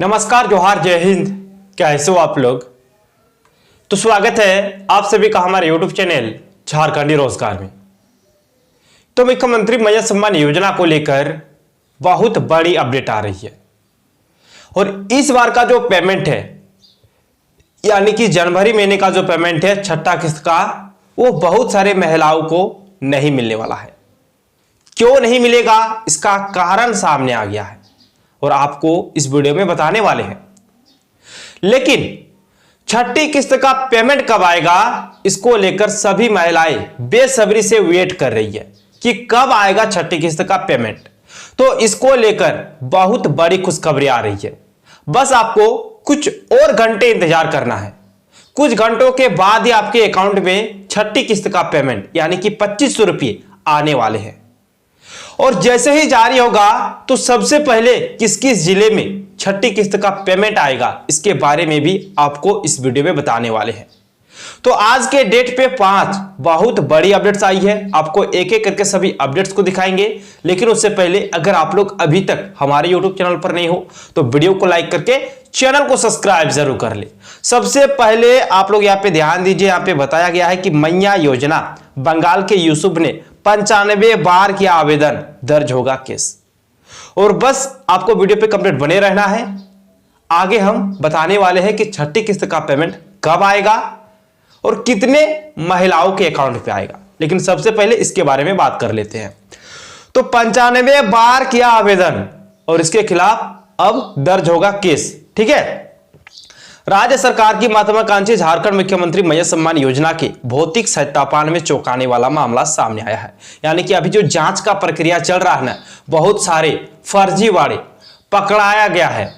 नमस्कार, जोहार, जय हिंद। कैसे हो आप लोग। तो स्वागत है आप सभी का हमारे YouTube चैनल झारखंडी रोजगार में। तो मुख्यमंत्री मैया सम्मान योजना को लेकर बहुत बड़ी अपडेट आ रही है और इस बार का जो पेमेंट है यानी कि जनवरी महीने का जो पेमेंट है छठा किस्त का, वो बहुत सारे महिलाओं को नहीं मिलने वाला है। क्यों नहीं मिलेगा, इसका कारण सामने आ गया है और आपको इस वीडियो में बताने वाले हैं। लेकिन छठी किस्त का पेमेंट कब आएगा, इसको लेकर सभी महिलाएं बेसब्री से वेट कर रही है कि कब आएगा छठी किस्त का पेमेंट। तो इसको लेकर बहुत बड़ी खुशखबरी आ रही है। बस आपको कुछ और घंटे इंतजार करना है। कुछ घंटों के बाद ही आपके अकाउंट में छठी किस्त का पेमेंट यानी कि 2500 रुपये आने वाले हैं। और जैसे ही जारी होगा तो सबसे पहले किस किस जिले में छठी किस्त का पेमेंट आएगा, इसके बारे में भी आपको इस वीडियो में बताने वाले हैं। तो आज के डेट पे 5 बहुत बड़ी अपडेट्स आई है। आपको एक एक करके सभी अपडेट्स को दिखाएंगे। लेकिन उससे पहले अगर आप लोग अभी तक हमारे यूट्यूब चैनल पर नहीं हो तो वीडियो को लाइक करके चैनल को सब्सक्राइब जरूर कर ले। सबसे पहले आप लोग यहाँ पे ध्यान दीजिए, यहाँ पे बताया गया है कि मैया योजना बंगाल के यूसुफ ने 95 बार किया आवेदन, दर्ज होगा केस। और बस आपको वीडियो पे कंप्लीट बने रहना है। आगे हम बताने वाले हैं कि छठी किस्त का पेमेंट कब आएगा और कितने महिलाओं के अकाउंट पे आएगा। लेकिन सबसे पहले इसके बारे में बात कर लेते हैं। तो 95 बार किया आवेदन और इसके खिलाफ अब दर्ज होगा केस। ठीक है। राज्य सरकार की महत्वाकांक्षी झारखंड मुख्यमंत्री मैया सम्मान योजना के भौतिक सत्यापन में चौंकाने वाला मामला सामने आया है। यानी कि अभी जो जांच का प्रक्रिया चल रहा है ना, बहुत सारे फर्जीवाड़े पकड़ाया गया है।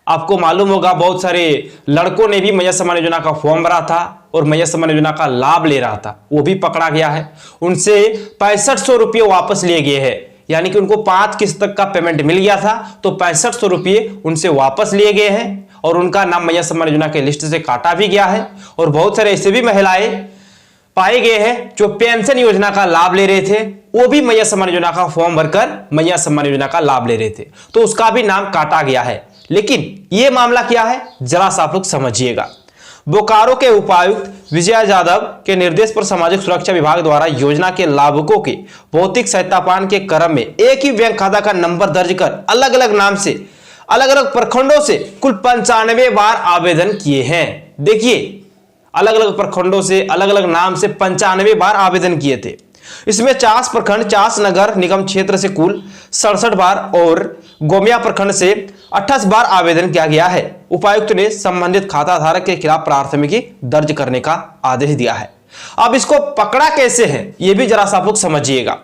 आपको मालूम होगा बहुत सारे लड़कों ने भी मैया सम्मान योजना का फॉर्म भरा था और मैया सम्मान योजना का लाभ ले रहा था, वो भी पकड़ा गया है। उनसे 6500 रुपये वापस लिए गए हैं। यानी कि उनको 5 किस्त तक का पेमेंट मिल गया था तो 6500 रुपये उनसे वापस लिए गए हैं और उनका नाम मैया सम्मान योजना के लिस्ट से काटा भी गया है। और बहुत सारे ऐसे भी महिलाएं पाए गए हैं जो पेंशन योजना का लाभ ले रहे थे, वो भी मैया सम्मान योजना का फॉर्म भरकर मैया सम्मान योजना का लाभ ले रहे थे, तो उसका भी नाम काटा गया है। लेकिन यह मामला क्या है, जरा सा आप लोग समझिएगा। बोकारो के उपायुक्त विजय यादव के निर्देश पर सामाजिक सुरक्षा विभाग द्वारा योजना के लाभुकों के भौतिक सत्यापन के क्रम में एक ही बैंक खाता का नंबर दर्ज कर अलग अलग नाम से अलग अलग प्रखंडों से कुल 95 बार आवेदन किए हैं। देखिए, अलग अलग प्रखंडों से अलग अलग नाम से 95 बार आवेदन किए थे। इसमें 50 प्रखंड 50 नगर निगम क्षेत्र से कुल 67 बार और गोमिया प्रखंड से 28 बार आवेदन किया गया है। उपायुक्त ने संबंधित खाता धारक के खिलाफ प्राथमिकी दर्ज करने का आदेश दिया है। अब इसको पकड़ा कैसे है, यह भी जरा सा आप लोग समझिएगा।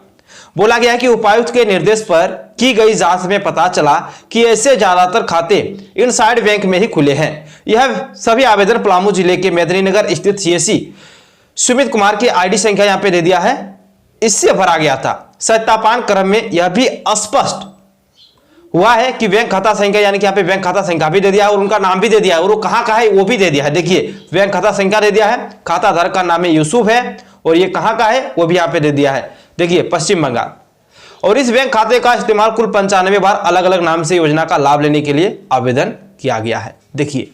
बोला गया है कि उपायुक्त के निर्देश पर की गई जांच में पता चला कि ऐसे ज्यादातर खाते इनसाइड बैंक में ही खुले हैं। यह सभी आवेदन पलामू जिले के मेदिनीनगर स्थित सीएससी सुमित कुमार की आईडी संख्या यहां पे दे दिया है, इससे भरा गया था। सत्यापन क्रम में यह भी स्पष्ट हुआ है कि बैंक खाता संख्या यानी कि यहाँ पे बैंक खाता संख्या भी दे दिया है और उनका नाम भी दे दिया है और वो कहाँ का है वो भी दे दिया है। देखिए, बैंक खाता संख्या दे दिया है, खाता धारक का नाम है यूसुफ है और ये कहाँ का है वो भी यहाँ पे दे दिया है। देखिए, पश्चिम बंगाल। और इस बैंक खाते का इस्तेमाल कुल 95 बार अलग अलग नाम से योजना का लाभ लेने के लिए आवेदन किया गया है। देखिए,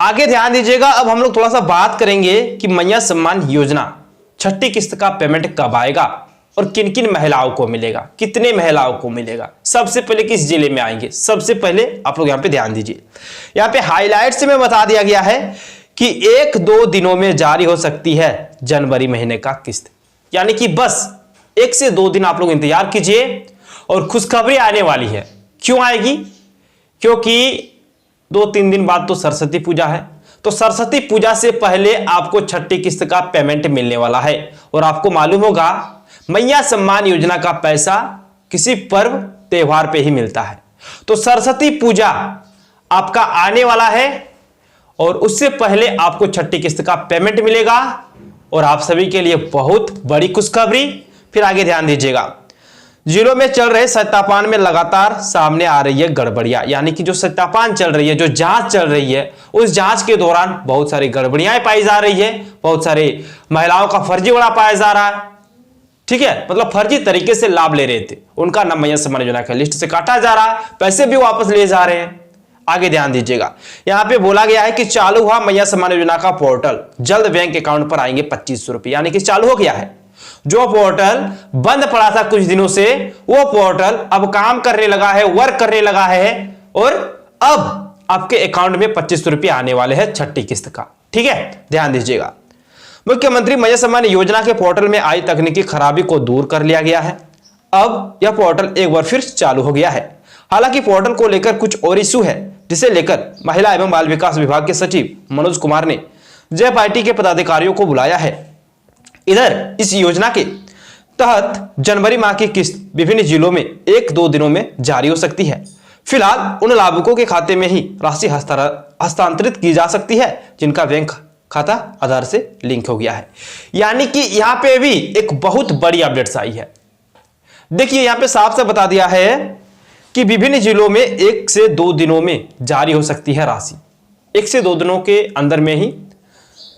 आगे ध्यान दीजिएगा। अब हम लोग थोड़ा सा बात करेंगे कि मैया सम्मान योजना छठी किस्त का पेमेंट कब आएगा और किन किन महिलाओं को मिलेगा, कितने महिलाओं को मिलेगा, सबसे पहले किस जिले में आएंगे। सबसे पहले आप लोग यहां पे ध्यान दीजिए। यहां पे हाइलाइट्स में बता दिया गया है कि 1-2 दिनों में जारी हो सकती है जनवरी महीने का किस्त। यानी कि बस 1 से 2 दिन आप लोग इंतजार कीजिए और खुशखबरी आने वाली है। क्यों आएगी, क्योंकि 2-3 दिन बाद तो सरस्वती पूजा है। तो सरस्वती पूजा से पहले आपको छठी किस्त का पेमेंट मिलने वाला है। और आपको मालूम होगा मैया सम्मान योजना का पैसा किसी पर्व त्योहार पे ही मिलता है। तो सरस्वती पूजा आपका आने वाला है और उससे पहले आपको छठी किस्त का पेमेंट मिलेगा और आप सभी के लिए बहुत बड़ी खुशखबरी। फिर आगे ध्यान दीजिएगा। जिलों में चल रहे सत्यापन में लगातार सामने आ रही है गड़बड़ियां। यानी कि जो सत्यापन चल रही है, जो जांच चल रही है, उस जांच के दौरान बहुत सारी गड़बड़ियां पाई जा रही है, बहुत सारे महिलाओं का फर्जीवाड़ा पाया जा रहा है। ठीक है, मतलब फर्जी तरीके से लाभ ले रहे थे, उनका नाम मैया सम्मान योजना का लिस्ट से काटा जा रहा है, पैसे भी वापस ले जा रहे हैं। आगे ध्यान दीजिएगा, यहां पे बोला गया है कि चालू हुआ मैया सम्मान योजना का पोर्टल, जल्द बैंक अकाउंट पर आएंगे 2500 रुपए, यानी कि चालू हो गया है। जो पोर्टल बंद पड़ा था कुछ दिनों से, वो पोर्टल अब काम करने लगा है, वर्क करने लगा है, और अब आपके अकाउंट में 2500 रुपए आने वाले हैं छठी किस्त का। ठीक है, ध्यान दीजिएगा। मुख्यमंत्री मैया सम्मान योजना के पोर्टल में आई तकनीकी खराबी को दूर कर लिया गया है। अब यह पोर्टल एक बार फिर चालू हो गया है। हालांकि पोर्टल को लेकर कुछ और इशू है, जिसे लेकर महिला एवं बाल विकास विभाग के सचिव मनोज कुमार ने जय पार्टी के पदाधिकारियों को बुलाया है। इधर इस योजना के तहत जनवरी माह की किस्त विभिन्न जिलों में 1-2 दिनों में जारी हो सकती है। फिलहाल उन लाभुकों के खाते में ही राशि हस्तांतरित की जा सकती है जिनका बैंक खाता आधार से लिंक हो गया है। यानी कि यहां पे भी एक बहुत बड़ी अपडेट्स आई है। देखिए, यहां पे साफ साफ बता दिया है कि विभिन्न जिलों में 1 से 2 दिनों में जारी हो सकती है राशि। 1 से 2 दिनों के अंदर में ही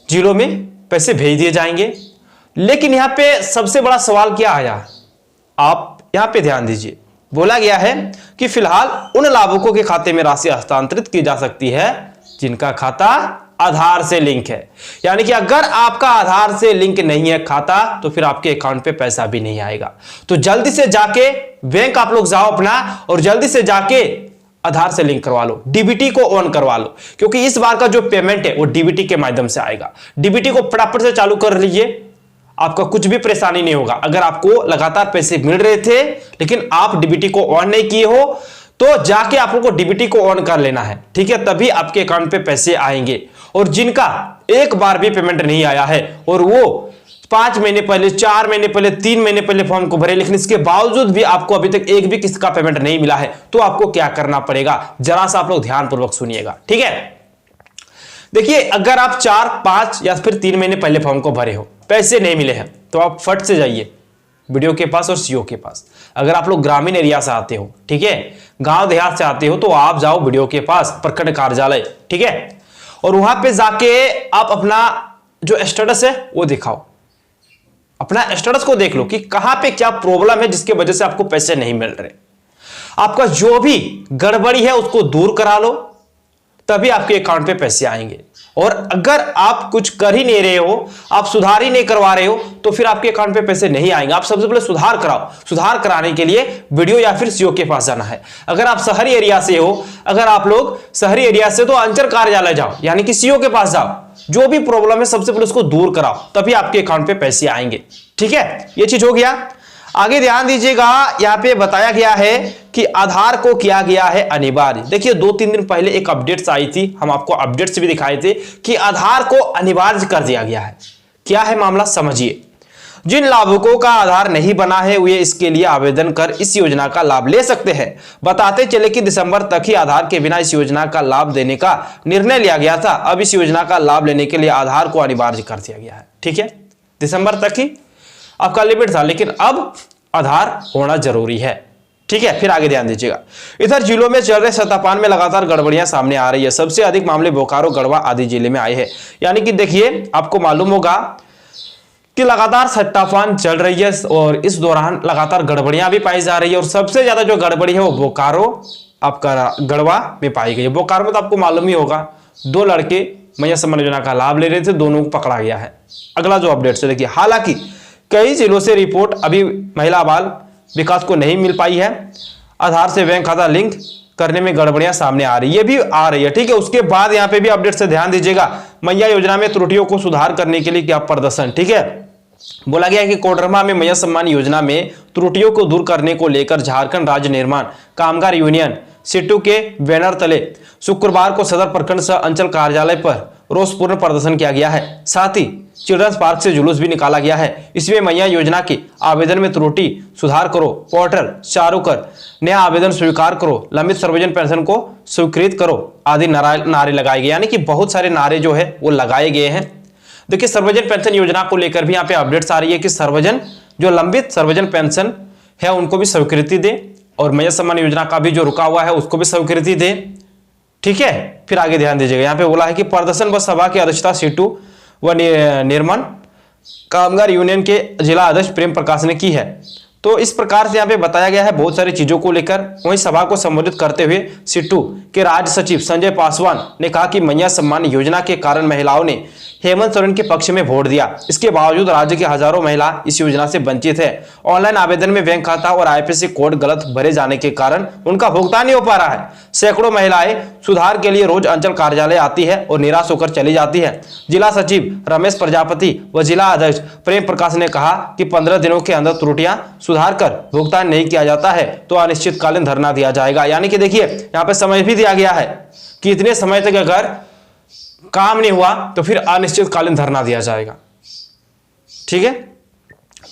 जिलों में पैसे भेज दिए जाएंगे। लेकिन यहां पे सबसे बड़ा सवाल क्या आया, आप यहां पे ध्यान दीजिए। बोला गया है कि फिलहाल उन लाभुकों के खाते में राशि हस्तांतरित की जा सकती है जिनका खाता आधार से लिंक है। यानी कि अगर आपका आधार से लिंक नहीं है खाता, तो फिर आपके अकाउंट पे पैसा भी नहीं आएगा। तो जल्दी से जाके बैंक आप लोग जाओ अपना, और जल्दी से जाके आधार से लिंक करवा लो, डीबीटी को ऑन करवा लो, क्योंकि इस बार का जो पेमेंट है वो डीबीटी के माध्यम से आएगा। डीबीटी को फटाफट से चालू कर लीजिए, आपका कुछ भी परेशानी नहीं होगा। अगर आपको लगातार पैसे मिल रहे थे लेकिन आप डीबीटी को ऑन नहीं किए हो, तो जाके आप लोगों को डीबीटी को ऑन कर लेना है। ठीक है, तभी आपके अकाउंट पे पैसे आएंगे। और जिनका एक बार भी पेमेंट नहीं आया है और वो 5 महीने पहले, 4 महीने पहले, 3 महीने पहले फॉर्म को भरे, लेकिन इसके बावजूद भी आपको अभी तक एक भी किस्त का पेमेंट नहीं मिला है, तो आपको क्या करना पड़ेगा, जरा सा आप लोग ध्यानपूर्वक सुनिएगा। ठीक है, देखिए, अगर आप 4, 5 या फिर 3 महीने पहले फॉर्म को भरे हो, पैसे नहीं मिले हैं, तो आप फट से जाइए वीडियो के पास और सीओ के पास। अगर आप लोग ग्रामीण एरिया से आते हो, ठीक है, गांव देहात से आते हो, तो आप जाओ वीडियो के पास, प्रखंड कार्यालय, ठीक है, और वहां पे जाके आप अपना जो स्टेटस है वो दिखाओ, अपना स्टेटस को देख लो कि कहां पे क्या प्रॉब्लम है जिसके वजह से आपको पैसे नहीं मिल रहे। आपका जो भी गड़बड़ी है उसको दूर करा लो, तभी आपके अकाउंट पे पैसे आएंगे। और अगर आप कुछ कर ही नहीं रहे हो, आप सुधार ही नहीं करवा रहे हो, तो फिर आपके अकाउंट पे पैसे नहीं आएंगे। आप सबसे पहले सुधार कराओ। सुधार कराने के लिए वीडियो या फिर सीओ के पास जाना है। अगर आप शहरी एरिया से हो, अगर आप लोग शहरी एरिया से, तो अंचल कार्यालय जाओ, यानी कि सीओ के पास जाओ। जो भी प्रॉब्लम है सबसे पहले उसको दूर कराओ, तभी आपके अकाउंट पे पैसे आएंगे। ठीक है, ये चीज हो गया। आगे ध्यान दीजिएगा, यहां पे बताया गया है कि आधार को किया गया है अनिवार्य। देखिए, 2-3 दिन पहले एक अपडेट्स आई थी, हम आपको अपडेट्स भी दिखाए थे कि आधार को अनिवार्य कर दिया गया है। क्या है मामला, समझिए। जिन लाभुकों का आधार नहीं बना है वे इसके लिए आवेदन कर इस योजना का लाभ ले सकते हैं। बताते चले कि दिसंबर तक ही आधार के बिना इस योजना का लाभ देने का निर्णय लिया गया था। अब इस योजना का लाभ लेने के लिए आधार को अनिवार्य कर दिया गया है। ठीक है, दिसंबर तक ही आपका लिमिट था, लेकिन अब आधार होना जरूरी है। ठीक है, फिर आगे ध्यान दीजिएगा। इधर जिलों में चल रहे सत्तापान में लगातार गड़बड़ियां सामने आ रही है। सबसे अधिक मामले बोकारो, गढ़वा आदि जिले में आए हैं। यानी कि देखिए, आपको मालूम होगा कि लगातार सट्टापान चल रही है और इस दौरान लगातार गड़बड़ियां भी पाई जा रही है। और सबसे ज्यादा जो गड़बड़ी है वो बोकारो, आपका गढ़वा में पाई गई है। बोकारो में तो आपको मालूम ही होगा, 2 लड़के मैया सम्मान योजना का लाभ ले रहे थे, दोनों को पकड़ा गया है। अगला जो अपडेट है देखिए, हालांकि कई जिलों से रिपोर्ट अभी महिला बाल विकास को नहीं मिल पाई है। आधार से बैंक खाता लिंक करने में गड़बड़ियां सामने आ रही है, ये भी आ रही है। ठीक है, उसके बाद यहां पे भी अपडेट से ध्यान दीजिएगा। मैया योजना में त्रुटियों को सुधार करने के लिए क्या प्रदर्शन। ठीक है, बोला गया है कि कोडरमा में मैया सम्मान योजना में त्रुटियों को दूर करने को लेकर झारखंड राज्य निर्माण कामगार यूनियन सिट्टू के बैनर तले शुक्रवार को सदर प्रखंड सह अंचल कार्यालय पर रोषपूर्ण प्रदर्शन किया गया है। साथ ही चिल्ड्रंस पार्क से जुलूस भी निकाला गया है। इसमें मैया योजना के आवेदन में त्रुटि सुधार करो, पोर्टल चालू कर, नया आवेदन स्वीकार करो, लंबित सर्वजन पेंशन को स्वीकृत करो आदि नारे लगाए गए। यानी कि बहुत सारे नारे जो है वो लगाए गए हैं। देखिए, सर्वजन पेंशन योजना को लेकर भी यहाँ पे अपडेट्स आ रही है कि सर्वजन जो लंबित सर्वजन पेंशन है उनको भी स्वीकृति दे, और मैया सम्मान योजना का भी जो रुका हुआ है उसको भी स्वीकृति दे। ठीक है, फिर आगे ध्यान दीजिएगा। यहाँ पे बोला है कि प्रदर्शन व सभा की अध्यक्षता सिट्टू व निर्माण कामगार यूनियन के जिला अध्यक्ष प्रेम प्रकाश ने की है। तो इस प्रकार से यहाँ पे बताया गया है बहुत सारी चीजों को लेकर। वहीं सभा को संबोधित करते हुए सिट्टू के राज्य सचिव संजय पासवान ने कहा कि मैया सम्मान योजना के कारण महिलाओं ने हेमंत सोरेन के पक्ष में वोट दिया। इसके बावजूद राज्य के हजारों महिला इस योजना से वंचित है। ऑनलाइन आवेदन में बैंक खाता और आईपीसी कोड गलत भरे जाने के कारण उनका भुगतान नहीं हो पा रहा है। सैकड़ों महिलाएं सुधार के लिए रोज अंचल कार्यालय आती है और निराश होकर चली जाती है। जिला सचिव रमेश प्रजापति व जिला अध्यक्ष प्रेम प्रकाश ने कहा कि 15 दिनों के अंदर त्रुटियां सुधार कर भुगतान नहीं किया जाता है तो अनिश्चितकालीन धरना दिया जाएगा। यानी कि देखिए यहाँ पे समय भी दिया गया है कि इतने समय तक अगर काम नहीं हुआ तो फिर अनिश्चितकालीन धरना दिया जाएगा। ठीक है,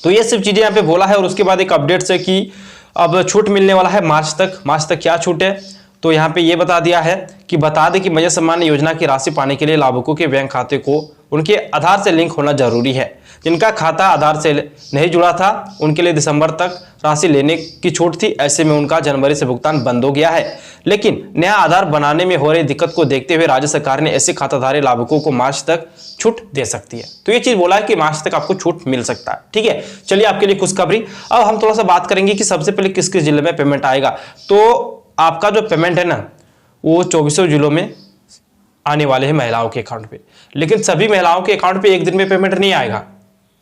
तो ये सब चीजें यहाँ पे बोला है। और उसके बाद एक अपडेट से कि अब छूट मिलने वाला है मार्च तक क्या छूट है तो यहाँ पे ये बता दिया है कि बता दें कि मैया सम्मान योजना की राशि पाने के लिए लाभुकों के बैंक खाते को उनके आधार से लिंक होना जरूरी है। जिनका खाता आधार से नहीं जुड़ा था उनके लिए दिसंबर तक राशि लेने की छूट थी। ऐसे में उनका जनवरी से भुगतान बंद हो गया है। लेकिन नया आधार बनाने में हो रही दिक्कत को देखते हुए राज्य सरकार ने ऐसे खाताधारी लाभुकों को मार्च तक छूट दे सकती है। तो ये चीज बोला है कि मार्च तक आपको छूट मिल सकता है। ठीक है, चलिए आपके लिए खुशखबरी। अब हम थोड़ा सा बात करेंगे कि सबसे पहले किस किस जिले में पेमेंट आएगा। तो आपका जो पेमेंट है ना वो 24 जिलों में आने वाले हैं महिलाओं के अकाउंट पे। लेकिन सभी महिलाओं के अकाउंट पे एक दिन में पेमेंट नहीं आएगा।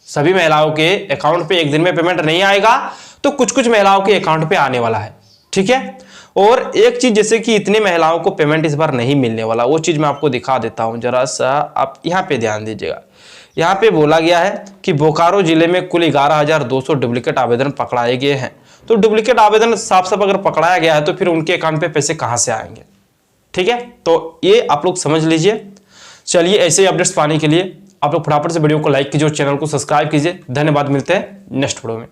सभी महिलाओं के अकाउंट पे एक दिन में पेमेंट नहीं आएगा, तो कुछ कुछ महिलाओं के अकाउंट पे आने वाला है। ठीक है, और एक चीज जैसे कि इतनी महिलाओं को पेमेंट इस बार नहीं मिलने वाला, वो चीज मैं आपको दिखा देता हूं। जरा सा आप यहाँ पे ध्यान दीजिएगा। यहाँ पे बोला गया है कि बोकारो जिले में कुल 11,200 डुप्लीकेट आवेदन पकड़ाए गए हैं। तो डुप्लीकेट आवेदन साफ साफ अगर पकड़ाया गया है तो फिर उनके अकाउंट पे पैसे कहां से आएंगे। ठीक है, तो ये आप लोग समझ लीजिए। चलिए, ऐसे ही अपडेट्स पाने के लिए आप लोग फटाफट से वीडियो को लाइक कीजिए और चैनल को सब्सक्राइब कीजिए। धन्यवाद, मिलते हैं नेक्स्ट वीडियो में।